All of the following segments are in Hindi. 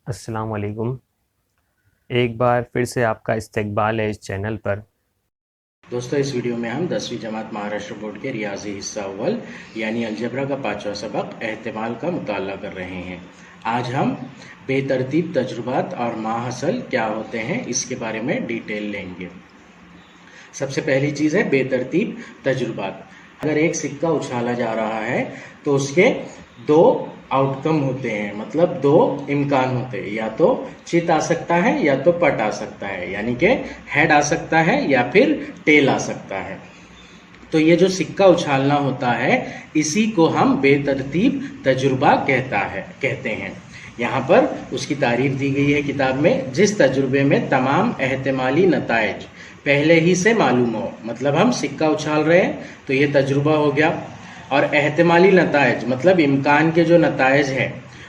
अस्सलाम वालेकुम। एक बार फिर से आपका इस्तकबाल है इस चैनल पर। दोस्तों, इस वीडियो में हम 10वीं जमात महाराष्ट्र बोर्ड के रियाजी हिस्सा अव्वल यानी अलजबरा का 5वां सबक एहतिमाल का मुताला कर रहे हैं। आज हम बेतरतीब तजुर्बात और माहसल क्या होते हैं इसके बारे में डिटेल लेंगे। सबसे पहली चीज़ है बेतरतीब तजुर्बात। अगर एक सिक्का उछाला जा रहा है तो उसके दो आउटकम होते हैं, मतलब दो इम्कान होते हैं। या तो चित आ सकता है या तो पट आ सकता है, यानी कि हेड आ सकता है या फिर टेल आ सकता है। तो ये जो सिक्का उछालना होता है इसी को हम बेतरतीब तजुर्बा कहते हैं। यहाँ पर उसकी तारीफ दी गई है किताब में। जिस तजुर्बे में तमाम एहतमाली नताइज पहले ही से मालूम हो, मतलब हम सिक्का उछाल रहे हैं तो ये तजुर्बा हो गया। और एहतमाली नताइज मतलब इम्कान के जो नताइज है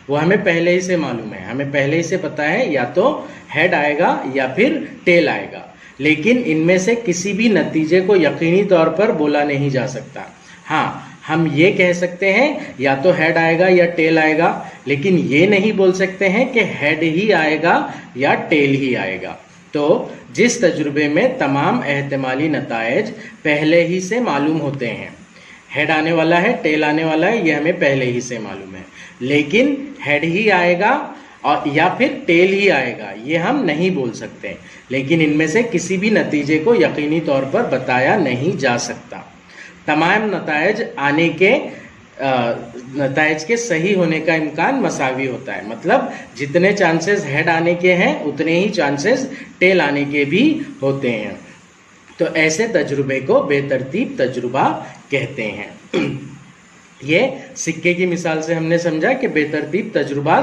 वो हमें पहले ही से मालूम है, हमें पहले ही से पता है या तो हेड आएगा या फिर टेल आएगा, लेकिन इनमें से किसी भी नतीजे को यकीनी तौर पर बोला नहीं जा सकता। हाँ, हम ये कह सकते हैं या तो हेड आएगा या टेल आएगा, लेकिन ये नहीं बोल सकते हैं कि हेड ही आएगा या टेल ही आएगा। तो जिस तजुर्बे में तमाम एहतमाली नताइज पहले ही से मालूम होते हैं, हेड आने वाला है टेल आने वाला है, ये हमें पहले ही से मालूम है, लेकिन हेड ही आएगा और या फिर टेल ही आएगा ये हम नहीं बोल सकते। लेकिन इनमें से किसी भी नतीजे को यकीनी तौर पर बताया नहीं जा सकता। तमाम नताइज के सही होने का इम्कान मसावी होता है, मतलब जितने चांसेस हेड आने के हैं उतने ही चांसेस टेल आने के भी होते हैं। तो ऐसे तजुर्बे को बेतरतीब तजुर्बा कहते हैं। ये सिक्के की मिसाल से हमने समझा कि बेतरतीब तजुर्बा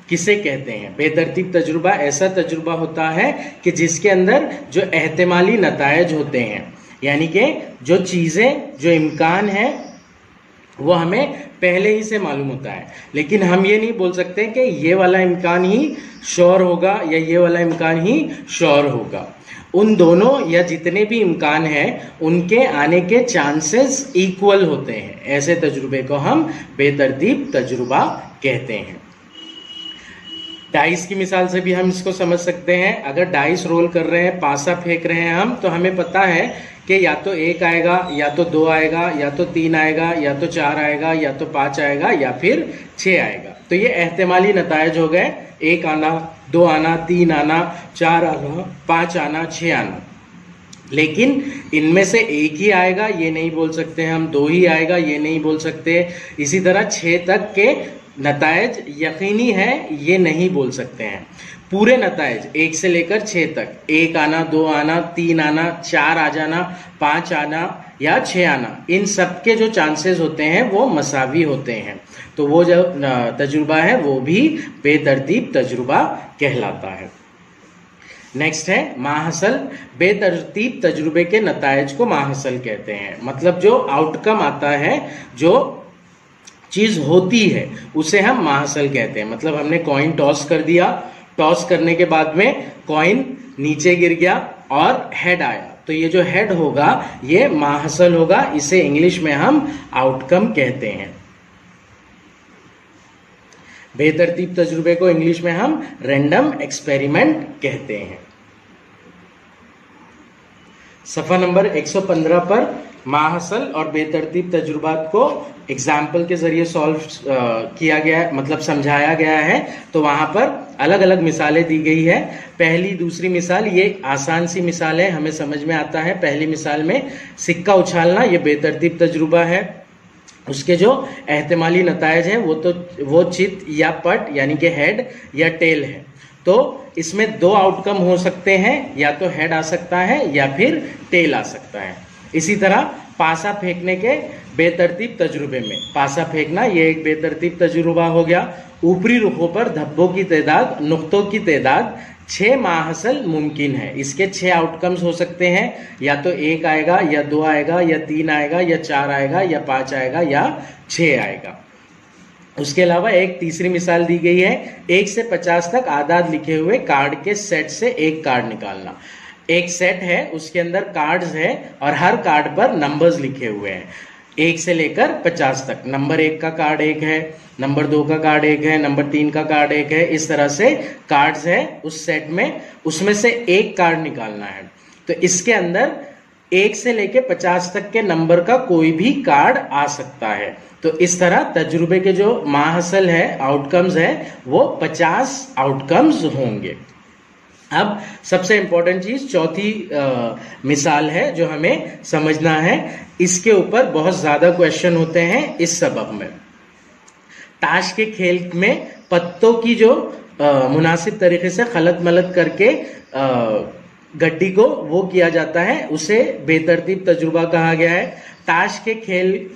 किसे कहते हैं। बेतरतीब तजुर्बा ऐसा तजुर्बा होता है कि जिसके अंदर जो एहतमाली नताइज होते हैं, यानी कि जो चीज़ें जो इम्कान है वो हमें पहले ही से मालूम होता है, लेकिन हम ये नहीं बोल सकते कि ये वाला इम्कान ही श्योर होगा या ये वाला इम्कान ही श्योर होगा। उन दोनों या जितने भी इम्कान हैं उनके आने के चांसेस इक्वल होते हैं। ऐसे तजुर्बे को हम बेतरतीब तजुर्बा कहते हैं। डाइस की मिसाल से भी हम इसको समझ सकते हैं। अगर डाइस रोल कर रहे हैं, पासा फेंक रहे हैं हम, तो हमें पता है कि या तो एक आएगा या तो दो आएगा या तो तीन आएगा या तो चार आएगा या तो पाँच आएगा या फिर छः आएगा। तो ये एहतमाली नताइज हो गए, एक आना, दो आना, तीन आना, चार आना, पाँच आना, छः आना। लेकिन इनमें से एक ही आएगा ये नहीं बोल सकते हम, दो ही आएगा ये नहीं बोल सकते, इसी तरह छः तक के नताइज यकीनी है ये नहीं बोल सकते हैं। पूरे नताइज एक से लेकर छः तक, एक आना, दो आना, तीन आना, चार आ जाना, पाँच आना या छः आना, इन सब के जो चांसेस होते हैं वो मसावी होते हैं। तो वो जो तजुर्बा है वो भी बेतरतीब तजुर्बा कहलाता है। नेक्स्ट है माहसल। बेतरतीब तजुर्बे के नताइज को माहसल कहते हैं, मतलब जो आउटकम आता है, जो चीज़ होती है उसे हम माहसल कहते हैं। मतलब हमने कॉइन टॉस कर दिया, टॉस करने के बाद में कॉइन नीचे गिर गया और हेड आया, तो ये जो हेड होगा ये माहसल होगा, इसे इंग्लिश में हम आउटकम कहते हैं। बेतरतीब तजुर्बे को इंग्लिश में हम रैंडम एक्सपेरिमेंट कहते हैं। सफ़ा नंबर 115 पर माहसल और बेतरतीब तजुर्बात को एग्जाम्पल के जरिए सॉल्व किया गया है, मतलब समझाया गया है। तो वहाँ पर अलग अलग मिसालें दी गई है। पहली दूसरी मिसाल ये आसान सी मिसाल है, हमें समझ में आता है। पहली मिसाल में सिक्का उछालना ये बेतरतीब तजुर्बा है, उसके जो एहतमाली नताइज हैं वो चित या पट यानी कि हेड या टेल है। तो इसमें दो आउटकम हो सकते हैं, या तो हेड आ सकता है या फिर टेल आ सकता है। इसी तरह पासा फेंकने के बेतरतीब तजुर्बे में, पासा फेंकना ये एक बेतरतीब तजुर्बा हो गया। ऊपरी रुखों पर धब्बों की तादाद, नुक्तों की तादाद 6 माहसल मुमकिन है। इसके 6 आउटकम्स हो सकते हैं, या तो एक आएगा या दो आएगा या तीन आएगा या चार आएगा या पाँच आएगा या 6 आएगा। उसके अलावा एक तीसरी मिसाल दी गई है, 1 से 50 तक आदाद लिखे हुए कार्ड के सेट से एक कार्ड निकालना। एक सेट है, उसके अंदर कार्ड्स है और हर कार्ड पर नंबर्स लिखे हुए हैं। 1 से लेकर 50 तक। नंबर 1 का कार्ड एक है, नंबर 2 का कार्ड एक है, नंबर 3 का कार्ड एक है, इस तरह से कार्ड्स है उस सेट में, उसमें से एक कार्ड निकालना है। तो इसके अंदर 1 से लेकर 50 तक के नंबर का कोई भी कार्ड आ सकता है। तो इस तरह तजुर्बे के जो माहसल है, आउटकम्स है, वो 50 आउटकम्स होंगे। अब सबसे इंपॉर्टेंट चीज चौथी मिसाल है जो हमें समझना है। इसके ऊपर बहुत ज्यादा क्वेश्चन होते हैं इस सबक में। ताश के खेल में पत्तों की जो मुनासिब तरीके से खलत मलत करके गड्डी को वो किया जाता है, उसे बेतरतीब तजुर्बा कहा गया है। ताश के खेल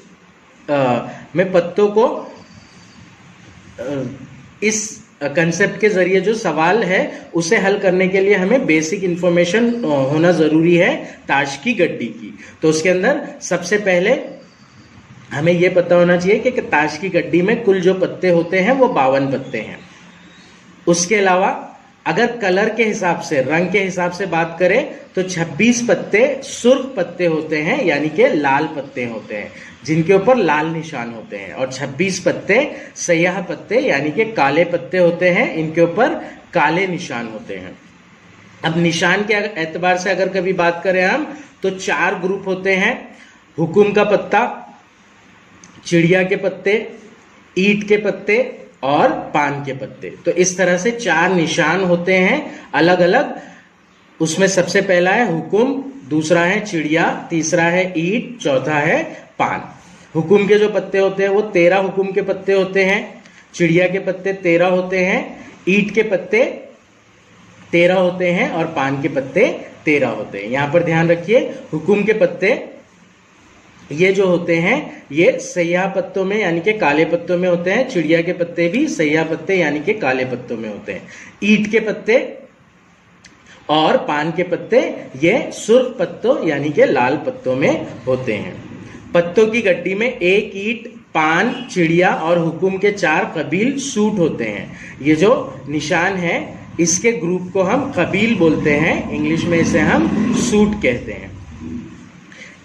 में पत्तों को इस कंसेप्ट के जरिए जो सवाल है उसे हल करने के लिए हमें बेसिक इंफॉर्मेशन होना जरूरी है ताश की गड्डी की। तो उसके अंदर सबसे पहले हमें यह पता होना चाहिए कि ताश की गड्डी में कुल जो पत्ते होते हैं वो 52 पत्ते हैं। उसके अलावा अगर कलर के हिसाब से, रंग के हिसाब से बात करें तो 26 पत्ते सुर्ख पत्ते होते हैं, यानी कि लाल पत्ते होते हैं जिनके ऊपर लाल निशान होते हैं, और 26 पत्ते सयाह पत्ते यानी कि काले पत्ते होते हैं, इनके ऊपर काले निशान होते हैं। अब निशान के एतबार से अगर कभी बात करें हम तो 4 ग्रुप होते हैं। हुकुम का पत्ता, चिड़िया के पत्ते, ईंट के पत्ते और पान के पत्ते। तो इस तरह से 4 निशान होते हैं अलग अलग। उसमें सबसे पहला है हुकुम, दूसरा है चिड़िया, तीसरा है ईंट, चौथा है पान। हुकुम के जो पत्ते होते हैं वो 13 हुकुम के पत्ते होते हैं, चिड़िया के पत्ते 13 होते हैं, ईंट के पत्ते 13 होते हैं और पान के पत्ते 13 होते हैं। यहां पर ध्यान रखिए, हुकुम के पत्ते ये जो होते हैं ये सयाह पत्तों में यानी कि काले पत्तों में होते हैं, चिड़िया के पत्ते भी सयाह पत्ते यानी कि काले पत्तों में होते हैं, ईंट के पत्ते और पान के पत्ते ये सुर्ख पत्तों यानी कि लाल पत्तों में होते हैं। पत्तों की गड्डी में एक ईंट, पान, चिड़िया और हुकुम के 4 कबील सूट होते हैं। ये जो निशान है इसके ग्रुप को हम कबील बोलते हैं, इंग्लिश में इसे हम सूट कहते हैं।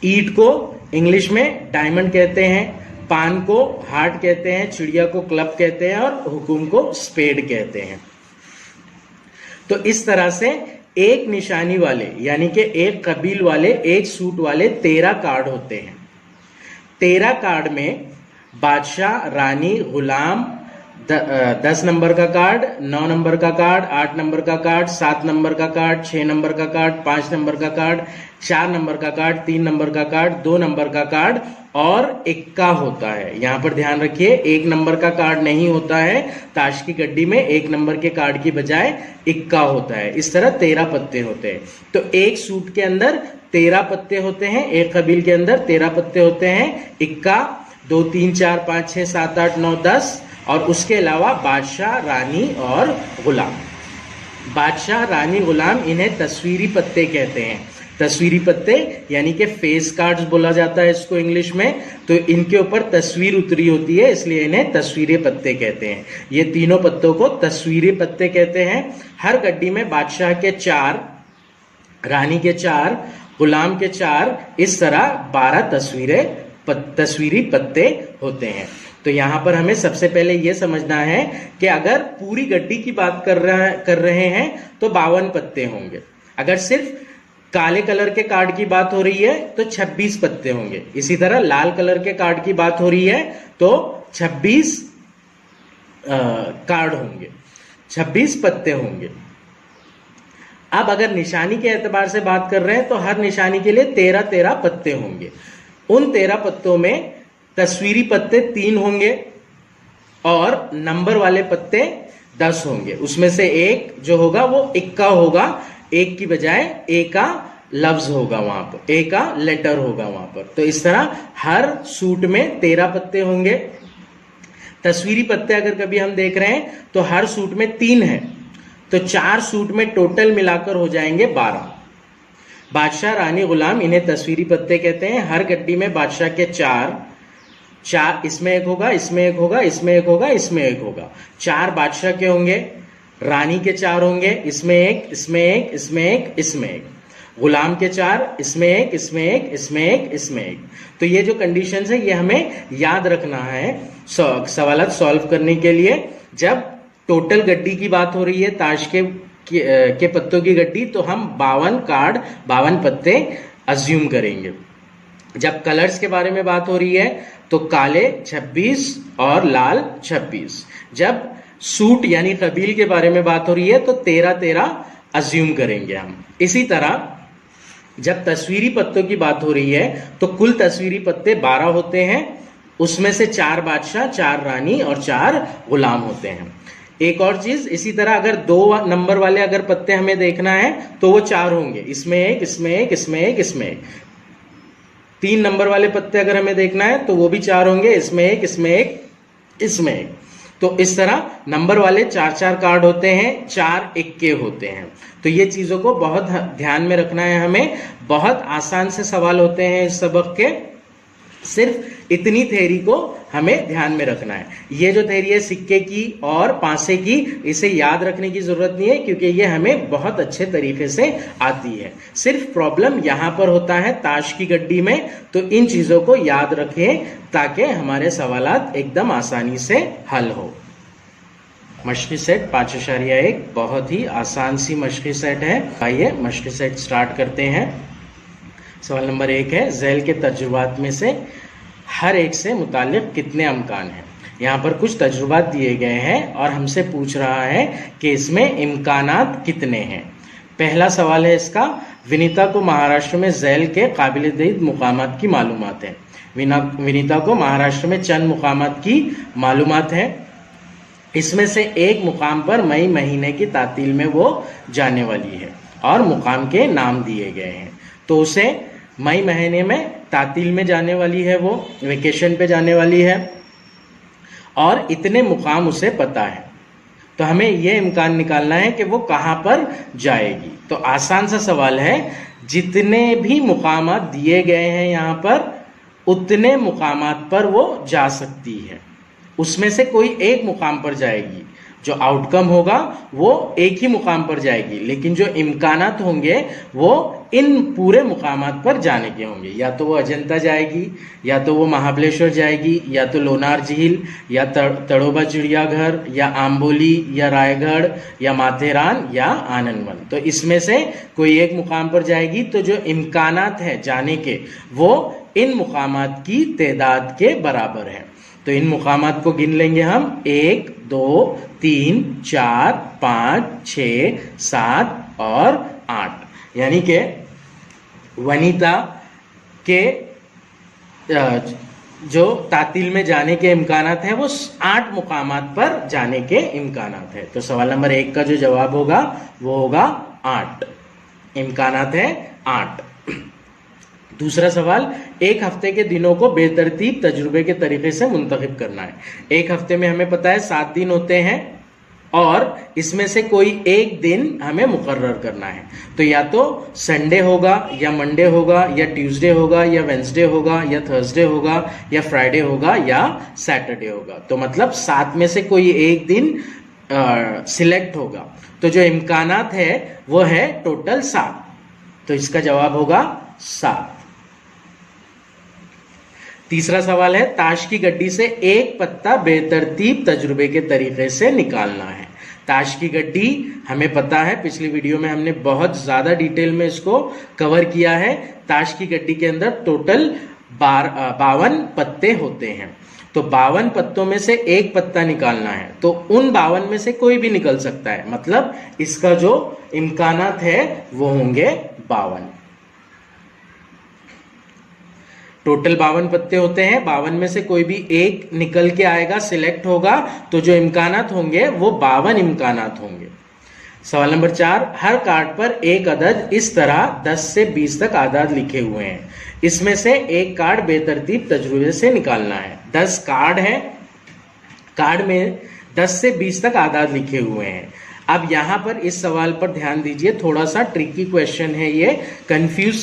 ईंट को इंग्लिश में डायमंड कहते हैं, पान को हार्ट कहते हैं, चिड़िया को क्लब कहते हैं और हुकुम को स्पेड कहते हैं। तो इस तरह से एक निशानी वाले यानी कि एक कबील वाले, एक सूट वाले 13 कार्ड होते हैं। 13 कार्ड में बादशाह, रानी, गुलाम, 10 नंबर का कार्ड, 9 नंबर का कार्ड, 8 नंबर का कार्ड, 7 नंबर का कार्ड, 6 नंबर का कार्ड, 5 नंबर का कार्ड, 4 नंबर का कार्ड, 3 नंबर का कार्ड, 2 नंबर का कार्ड और इक्का होता है। यहां पर ध्यान रखिए, 1 नंबर का कार्ड नहीं होता है। ताश की गड्डी में 1 नंबर के कार्ड की बजाय इक्का होता है। इस तरह 13 पत्ते होते हैं। तो एक सूट के अंदर 13 पत्ते होते हैं, एक कबील के अंदर 13 पत्ते होते हैं। इक्का 2 3 4 5 6 7 8 9 10 और उसके अलावा बादशाह, रानी और गुलाम। बादशाह, रानी, गुलाम इन्हें तस्वीरी पत्ते कहते हैं। तस्वीरी पत्ते यानी कि फेस कार्ड्स बोला जाता है इसको इंग्लिश में। तो इनके ऊपर तस्वीर उतरी होती है इसलिए इन्हें तस्वीरी पत्ते कहते हैं। ये तीनों पत्तों को तस्वीरी पत्ते कहते हैं। हर गड्डी में बादशाह के 4, रानी के 4, गुलाम के 4, इस तरह 12 तस्वीरी पत्ते होते हैं। तो यहां पर हमें सबसे पहले यह समझना है कि अगर पूरी गड्डी की बात कर रहे हैं तो 52 पत्ते होंगे। अगर सिर्फ काले कलर के कार्ड की बात हो रही है तो 26 पत्ते होंगे। इसी तरह लाल कलर के कार्ड की बात हो रही है तो 26 कार्ड होंगे, 26 पत्ते होंगे। अब अगर निशानी के एतबार से बात कर रहे हैं तो हर निशानी के लिए 13 पत्ते होंगे। उन 13 पत्तों में तस्वीरी पत्ते 3 होंगे और नंबर वाले पत्ते 10 होंगे। उसमें से एक जो होगा वो इक्का होगा, एक की बजाय ए का लफ्ज होगा वहां पर, ए का लेटर होगा वहां पर। तो इस तरह हर सूट में 13 पत्ते होंगे। तस्वीरी पत्ते अगर कभी हम देख रहे हैं तो हर सूट में 3 है, तो 4 सूट में टोटल मिलाकर हो जाएंगे 12। बादशाह, रानी, गुलाम इन्हें तस्वीरी पत्ते कहते हैं। हर गड्डी में बादशाह के 4, इसमें एक होगा, इसमें एक होगा, इसमें एक होगा, इसमें एक होगा। 4 बादशाह के होंगे, रानी के 4 होंगे, इसमें एक, इसमें एक, इसमें एक, इसमें एक। गुलाम के 4, इसमें एक, इसमें एक, इसमें एक, इसमें एक। तो ये जो कंडीशंस है ये हमें याद रखना है सवालात सॉल्व करने के लिए। जब टोटल गड्डी की बात हो रही है, ताश के पत्तों की गड्डी, तो हम 52 कार्ड 52 पत्ते अज्यूम करेंगे। जब कलर्स के बारे में बात हो रही है तो काले 26 और लाल 26। जब सूट यानी कबील के बारे में बात हो रही है तो 13-13 अज्यूम करेंगे हम। इसी तरह जब तस्वीरी पत्तों की बात हो रही है तो कुल तस्वीरी पत्ते 12 होते हैं, उसमें से 4 बादशाह, 4 रानी और 4 गुलाम होते हैं। एक और चीज, इसी तरह अगर 2 नंबर वाले अगर पत्ते हमें देखना है तो वो 4 होंगे, इसमें एक, इसमें एक, इसमें एक, इसमें एक। 3 नंबर वाले पत्ते अगर हमें देखना है तो वो भी 4 होंगे, इसमें एक, इसमें एक, इसमें एक। तो इस तरह नंबर वाले 4-4 कार्ड होते हैं, 4 इक्के होते हैं। तो ये चीजों को बहुत ध्यान में रखना है हमें। बहुत आसान से सवाल होते हैं इस सबक के, सिर्फ इतनी थ्योरी को हमें ध्यान में रखना है। ये जो थ्योरी है सिक्के की और पासे की, इसे याद रखने की जरूरत नहीं है क्योंकि ये हमें बहुत अच्छे तरीके से आती है। सिर्फ प्रॉब्लम यहां पर होता है ताश की गड्डी में। तो इन चीजों को याद रखें ताकि हमारे सवालात एकदम आसानी से हल हो। मशक़ी सेट 5.1 बहुत ही आसान सी मशक़ी सेट है। आइए मशक़ी सेट स्टार्ट करते हैं। सवाल नंबर 1 है, झैल के तजुर्बात में से हर एक से मुतालिक कितने इम्कान हैं। यहाँ पर कुछ तजुर्बात दिए गए हैं और हमसे पूछ रहा है कि इसमें इम्कानात कितने हैं। पहला सवाल है इसका, विनीता को महाराष्ट्र में झैल के काबिल दीद मुकामात की मालूमात है। विनीता को महाराष्ट्र में चंद मुकामात की मालूमात है। इसमें से एक मुकाम पर मई महीने की तातील में वो जाने वाली है और मुकाम के नाम दिए गए हैं। तो उसे मई महीने में तातील में जाने वाली है, वो वेकेशन पे जाने वाली है और इतने मुकाम उसे पता है। तो हमें ये इम्कान निकालना है कि वो कहाँ पर जाएगी। तो आसान सा सवाल है, जितने भी मुकामात दिए गए हैं यहाँ पर उतने मुकामात पर वो जा सकती है। उसमें से कोई एक मुकाम पर जाएगी, जो आउटकम होगा वो एक ही मुकाम पर जाएगी, लेकिन जो इम्कानात होंगे वो इन पूरे मुकामात पर जाने के होंगे। या तो वो अजंता जाएगी, या तो वो महाबलेश्वर जाएगी, या तो लोनार झील, या तड़ोबा चिड़ियाघर, या आम्बोली, या रायगढ़, या माथेरान, या आनंदवन। तो इसमें से कोई एक मुकाम पर जाएगी। तो जो इम्कानात है जाने के वो इन मुकामात की तादाद के बराबर है। तो इन मुकामात को गिन लेंगे हम, 1, 2, 3, 4, 5, 6, 7 और 8। यानी कि वनीता के जो तातील में जाने के इम्कानात हैं वो 8 मुकामात पर जाने के इम्कानात है। तो सवाल नंबर 1 का जो जवाब होगा वो होगा 8। इम्कानात है 8। दूसरा सवाल, एक हफ्ते के दिनों को बेतरतीब तजुर्बे के तरीके से मुंतखब करना है। एक हफ्ते में हमें पता है 7 दिन होते हैं और इसमें से कोई एक दिन हमें मुकर्रर करना है। तो या तो संडे होगा, या मंडे होगा, या ट्यूसडे होगा, या वेंसडे होगा, या थर्सडे होगा, या फ्राइडे होगा, या सैटरडे होगा। तो मतलब 7 में से कोई एक दिन सिलेक्ट होगा। तो जो इम्कानात है वो है टोटल 7। तो इसका जवाब होगा 7। तीसरा सवाल है, ताश की गड्डी से एक पत्ता बेतरतीब तजुर्बे के तरीके से निकालना है। ताश की गड्डी हमें पता है, पिछली वीडियो में हमने बहुत ज्यादा डिटेल में इसको कवर किया है। ताश की गड्डी के अंदर टोटल 52 पत्ते होते हैं। तो 52 पत्तों में से एक पत्ता निकालना है। तो उन 52 में से कोई भी निकल सकता है, मतलब इसका जो इम्कानात है वो होंगे 52। टोटल 52 पत्ते होते हैं, 52 में से कोई भी एक निकल के आएगा, सिलेक्ट होगा। तो जो इम्कानात होंगे वो 52 इम्कानात होंगे। सवाल नंबर 4, हर कार्ड पर एक अदद इस तरह 10 से 20 तक आदाद लिखे हुए हैं। इसमें से एक कार्ड बेतरतीब तजुर्बे से निकालना है। 10 कार्ड है, कार्ड में 10 से 20 तक आदाद लिखे हुए हैं। अब यहां पर इस सवाल पर ध्यान दीजिए, थोड़ा सा ट्रिकी क्वेश्चन है ये, कंफ्यूज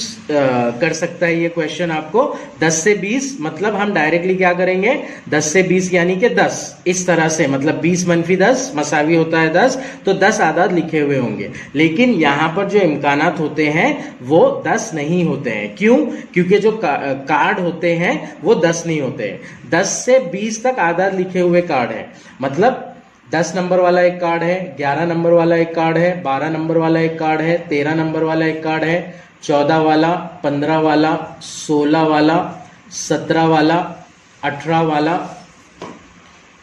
कर सकता है ये क्वेश्चन आपको। 10 से 20 मतलब हम डायरेक्टली क्या करेंगे, 10 से 20 यानी कि 10 इस तरह से, मतलब 20 - 10 मसावी होता है 10, तो 10 आदाद लिखे हुए होंगे। लेकिन यहां पर जो इम्कानात होते हैं वो 10 नहीं होते हैं। क्यों? क्योंकि जो कार्ड होते हैं वो 10 नहीं होते हैं। 10 से 20 तक आदाद लिखे हुए कार्ड है, मतलब 10 नंबर वाला एक कार्ड है, 11 नंबर वाला एक कार्ड है, 12 नंबर वाला एक कार्ड है, 13 नंबर वाला एक कार्ड है, 14 वाला, 15 वाला, 16 वाला, 17 वाला, 18 वाला,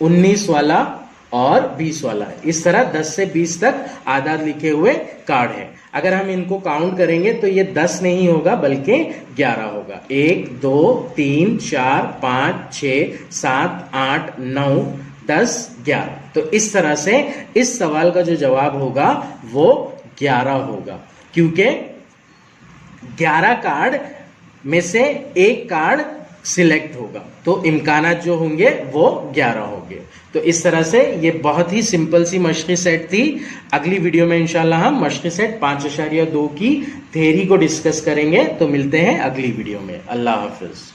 19 वाला और 20 वाला। इस तरह 10 से 20 तक आदाद लिखे हुए कार्ड है। अगर हम इनको काउंट करेंगे तो ये 10 नहीं होगा बल्कि 11 होगा। 1 2 3 4 5 6 7 8 9 10 11। तो इस तरह से इस सवाल का जो जवाब होगा वो 11 होगा, क्योंकि 11 कार्ड में से एक कार्ड सिलेक्ट होगा, तो इम्कानात जो होंगे वो 11 होंगे। तो इस तरह से ये बहुत ही सिंपल सी मशक़ी सेट थी। अगली वीडियो में इंशाल्लाह हम मशक़ी सेट 5.2 की थ्योरी को डिस्कस करेंगे। तो मिलते हैं अगली वीडियो में। अल्लाह हाफिज।